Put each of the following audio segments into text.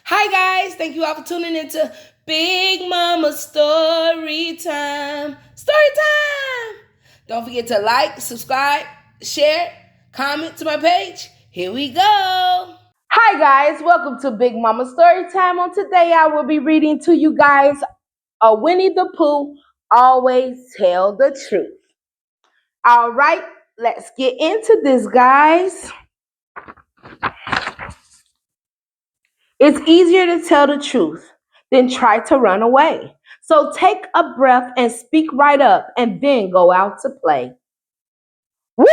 Hi guys, thank you all for tuning into Big Mama Story Time. Story time! Don't forget to like, subscribe, share, comment to my page. Here we go. Hi guys, welcome to Big Mama Story Time. On today, I will be reading to you guys a Winnie the Pooh Always Tell the Truth. All right, let's get into this, guys. It's easier to tell the truth than try to run away. So take a breath and speak right up and then go out to play. Woohoo!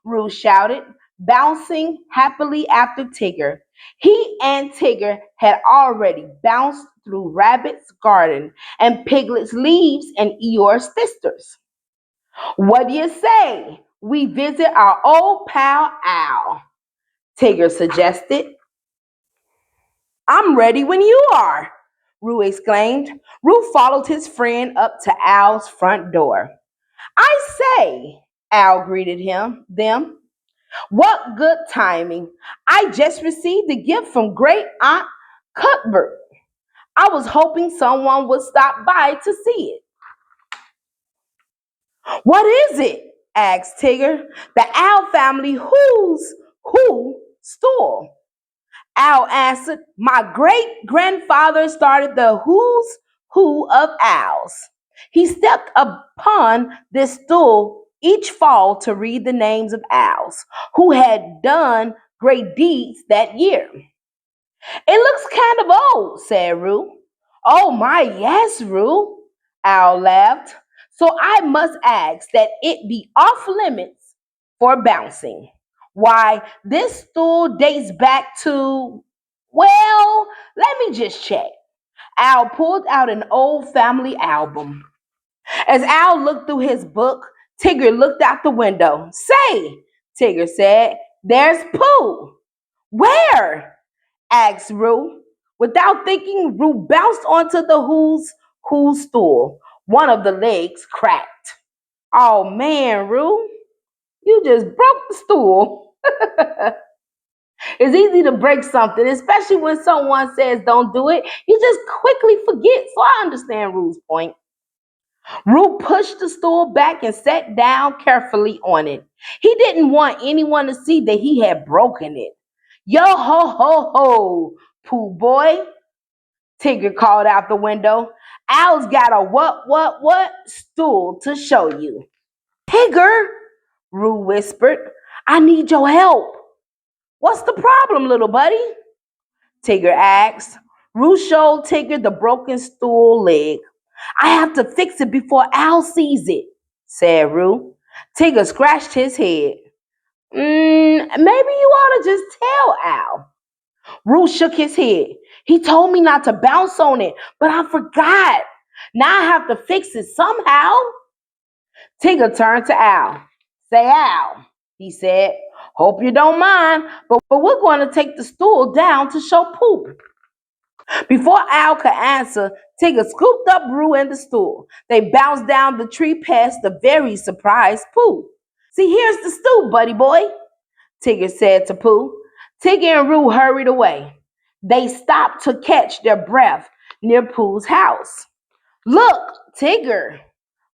Roo shouted, bouncing happily after Tigger. He and Tigger had already bounced through Rabbit's garden and Piglet's leaves and Eeyore's sisters. What do you say? We visit our old pal Owl, Tigger suggested. I'm ready when you are, Roo exclaimed. Roo followed his friend up to Owl's front door. I say, Owl greeted them. What good timing. I just received a gift from Great Aunt Cuthbert. I was hoping someone would stop by to see it. What is it? Asked Tigger. The Owl family who stole. Owl answered, my great grandfather started the who's who of owls. He stepped upon this stool each fall to read the names of owls who had done great deeds that year. It looks kind of old, said Roo. Oh my, yes, Roo, Owl laughed. So I must ask that it be off limits for bouncing. Why, this stool dates back to, well, let me just check. Owl pulled out an old family album. As Owl looked through his book, Tigger looked out the window. Say, Tigger said, there's Pooh. Where? Asked Roo. Without thinking, Roo bounced onto the who's stool. One of the legs cracked. Oh man, Roo, you just broke the stool. It's easy to break something, especially when someone says don't do it. You just quickly forget. So I understand Roo's point. Roo pushed the stool back and sat down carefully on it. He didn't want anyone to see that he had broken it. Yo ho ho ho, Pooh boy, Tigger called out the window. Owl's got a what stool to show you. Tigger, Roo whispered, I need your help. What's the problem, little buddy? Tigger asked. Roo showed Tigger the broken stool leg. I have to fix it before Owl sees it, said Roo. Tigger scratched his head. Maybe you ought to just tell Owl. Roo shook his head. He told me not to bounce on it, but I forgot. Now I have to fix it somehow. Tigger turned to Owl. Say, Owl, he said. Hope you don't mind, but we're going to take the stool down to show Pooh. Before Owl could answer, Tigger scooped up Roo and the stool. They bounced down the tree past the very surprised Pooh. See, here's the stool, buddy boy, Tigger said to Pooh. Tigger and Roo hurried away. They stopped to catch their breath near Pooh's house. Look, Tigger,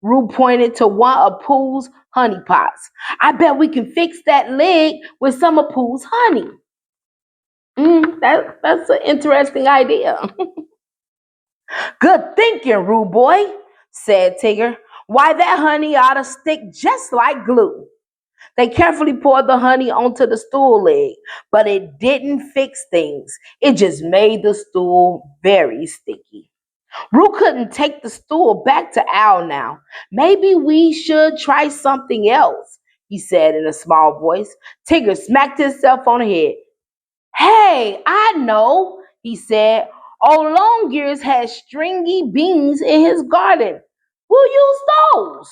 Roo pointed to one of Pooh's honey pots. I bet we can fix that leg with some of Pooh's honey. That's an interesting idea. Good thinking, Roo boy, said Tigger. Why, that honey ought to stick just like glue. They carefully poured the honey onto the stool leg, but it didn't fix things. It just made the stool very sticky. Roo couldn't take the stool back to Owl now. Maybe we should try something else, he said in a small voice. Tigger smacked himself on the head. Hey, I know, he said. Old Longears has stringy beans in his garden. We'll use those.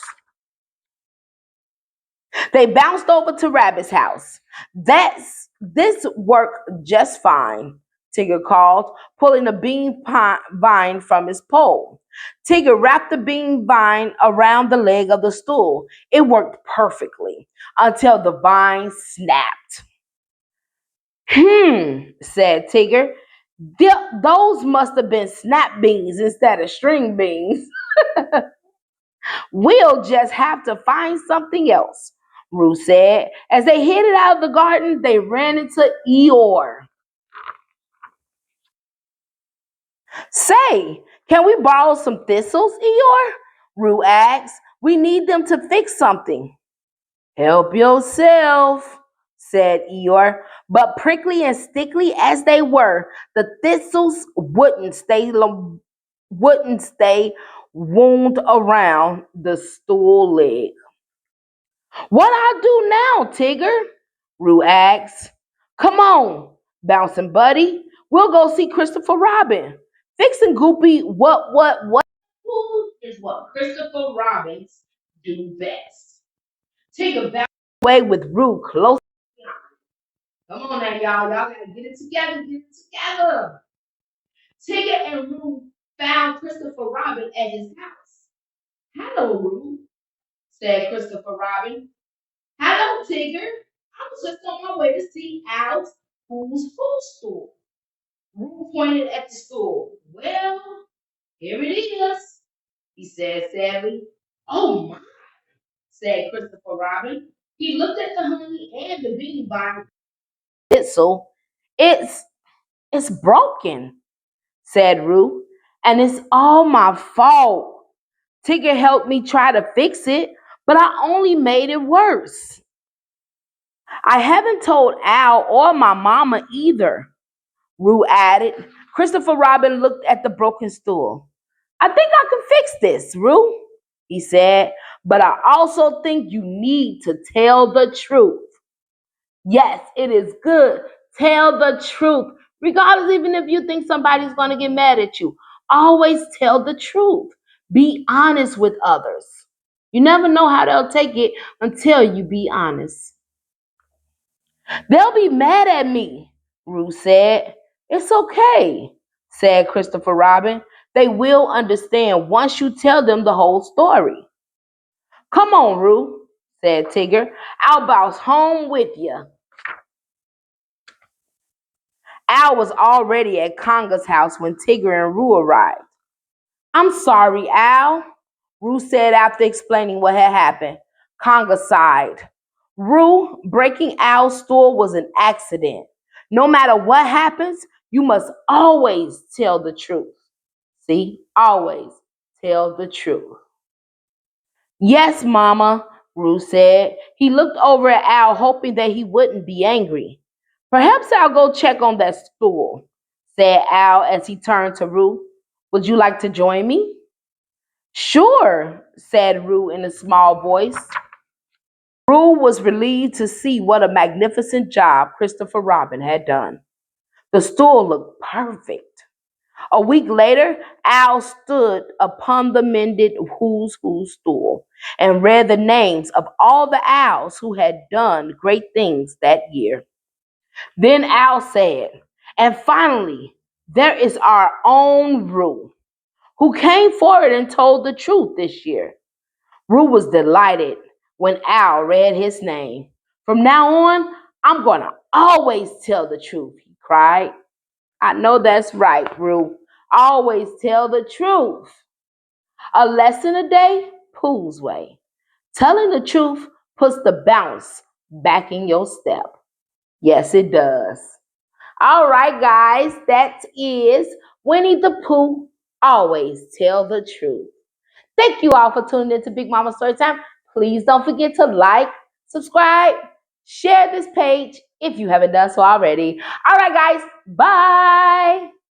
They bounced over to Rabbit's house. This worked just fine, Tigger called, pulling a vine from his pole. Tigger wrapped the bean vine around the leg of the stool. It worked perfectly until the vine snapped. said Tigger. Those must have been snap beans instead of string beans. We'll just have to find something else, Rue said. As they headed out of the garden, they ran into Eeyore. Say, can we borrow some thistles, Eeyore? Rue asked. We need them to fix something. Help yourself, said Eeyore. But prickly and stickly as they were, the thistles wouldn't stay wound around the stool leg. What I do now, Tigger? Rue asked. Come on, bouncing buddy. We'll go see Christopher Robin. Fixing Goopy what food is what Christopher Robins do best. Tigger bounced away with Rue close behind. Come on now, y'all. Y'all gotta get it together, get it together. Tigger and Rue found Christopher Robin at his house. Hello, Rue, said Christopher Robin. Hello, Tigger. I was just on my way to see Al's Who's Food store. Rue pointed at the store. Well, here it is, he said sadly. Oh my, said Christopher Robin. He looked at the honey and the bee by so it's broken, said Rue, and it's all my fault. Tigger helped me try to fix it, but I only made it worse. I haven't told Al or my mama either, Rue added. Christopher Robin looked at the broken stool. I think I can fix this, Rue, he said, but I also think you need to tell the truth. Yes, it is good. Tell the truth. Regardless, even if you think somebody's going to get mad at you, always tell the truth. Be honest with others. You never know how they'll take it until you be honest. They'll be mad at me, Rue said. It's okay, said Christopher Robin. They will understand once you tell them the whole story. Come on, Rue, said Tigger. I'll bounce home with you. Al was already at Conga's house when Tigger and Rue arrived. I'm sorry, Al, Rue said after explaining what had happened. Conga sighed. Rue, breaking Al's stool was an accident. No matter what happens, you must always tell the truth. See, always tell the truth. Yes, Mama, Rue said. He looked over at Al, hoping that he wouldn't be angry. Perhaps I'll go check on that stool, said Al as he turned to Rue. Would you like to join me? Sure, said Rue in a small voice. Rue was relieved to see what a magnificent job Christopher Robin had done. The stool looked perfect. A week later, Al stood upon the mended Who's stool and read the names of all the owls who had done great things that year. Then Al said, and finally, there is our own Rue, who came forward and told the truth this year. Rue was delighted when Al read his name. From now on, I'm going to always tell the truth, he cried. I know that's right, Rue. Always tell the truth. A lesson a day, Pooh's way. Telling the truth puts the bounce back in your step. Yes, it does. All right, guys, that is Winnie the Pooh. Always tell the truth. Thank you all for tuning in to Big Mama Storytime. Please don't forget to like, subscribe, share this page if you haven't done so already. All right, guys, bye.